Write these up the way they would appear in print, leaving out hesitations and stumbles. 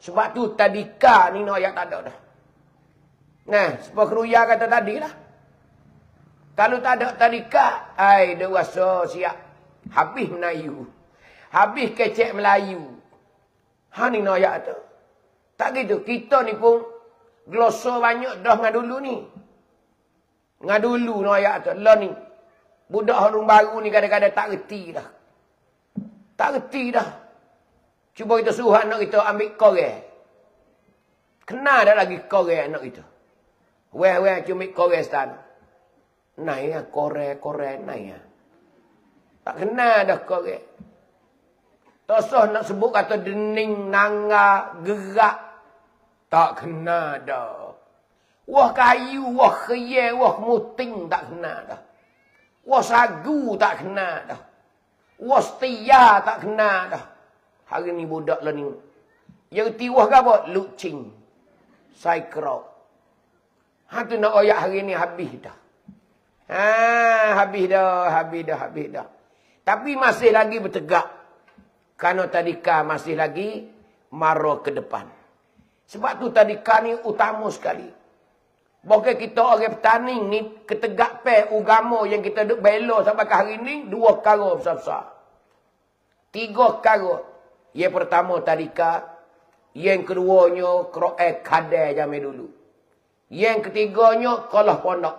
Sebab tu tadika ni no ayat tak ada dah. Nah, sebab keruya kata tadi lah. Kalau tak ada tadika, ai dia rasa siap. Habis Melayu. Habis kecek Melayu. Ha ni no ayat tu. Tak gitu. Kita ni pun glosa banyak dah ngadulu ni. Ngadulu no ayat tu. Lah ni. Budak orang baru ni kadang-kadang tak reti dah. Tak reti dah. Cuba kita suruh anak kita ambil korek. Kena dah lagi korek anak kita. Weh, cuma ambil korek setan. Naik ya, korek, naik ya. Tak kena dah korek. Tosah nak sebut kata dening, nanga, gerak. Tak kena dah. Wah kayu, wah khayal, wah muting tak kena dah. Wah sagu tak kena dah. Wah setia tak kena dah. Hari ni budak lah ni. Yang tiwah ke apa? Lucing. Saikrok. Ha tu nak oyak hari ni habis dah. Habis dah. Tapi masih lagi bertegak. Kerana tadika masih lagi mara ke depan. Sebab tu tadika ni utama sekali. Bukan kita orang petani ni ketegak agama yang kita duk bela sampai ke hari ni 2 perkara besar-besar. 3 perkara. Yang pertama tadika, yang keduanya Quran kadai zaman dulu. Yang ketiganya kalah pondok.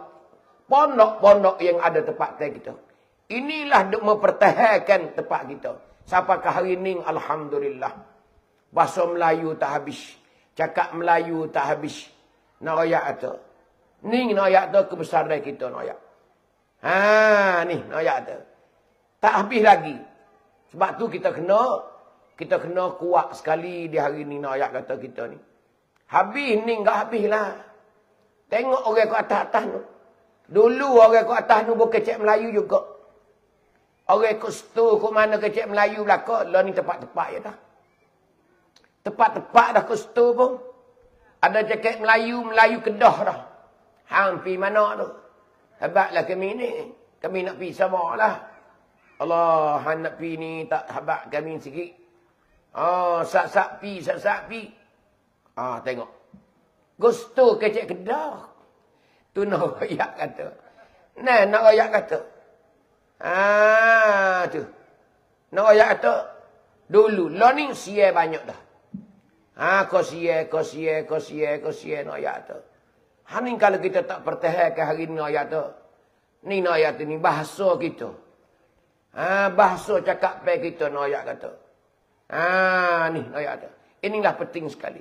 Pondok-pondok yang ada tempat kita. Inilah duk mempertahankan tempat kita. Sampai ke hari ni alhamdulillah. Bahasa Melayu tak habis. Cakap Melayu tak habis. Nak royak tu. Ni noyak tu kebesaran kita noyak. Ni noyak tu. Tak habis lagi. Sebab tu kita kena kuat sekali di hari ni noyak kata kita ni. Habis ni enggak habis lah. Tengok orang kat atas tu. Dulu orang kat atas tu bukan kecek Melayu juga. Orang kat situ kat mana kecek Melayu belakang. Lah ni tempat-tempat je dah. Tempat-tempat dah kat situ pun. Ada cakap Melayu Kedah dah. Hampir mana tu. Hebatlah kami ni. Kami nak pergi sama lah. Allah, nak pergi ni tak hebat kami sikit. Sak-sak pi. Tengok. Gusto kecek Kedah. Tu nak rakyat kata. Nak rakyat kata. Tu. Nak rakyat kata. Dulu. Lah ni siya banyak dah. Kau siya nak rakyat kata. Ni kalau kita tak pertahankan hari ni ayat tu. Ni ayat ni bahasa kita. Bahasa cakap pai kita ayat kata. Ni ayat tu. Inilah penting sekali.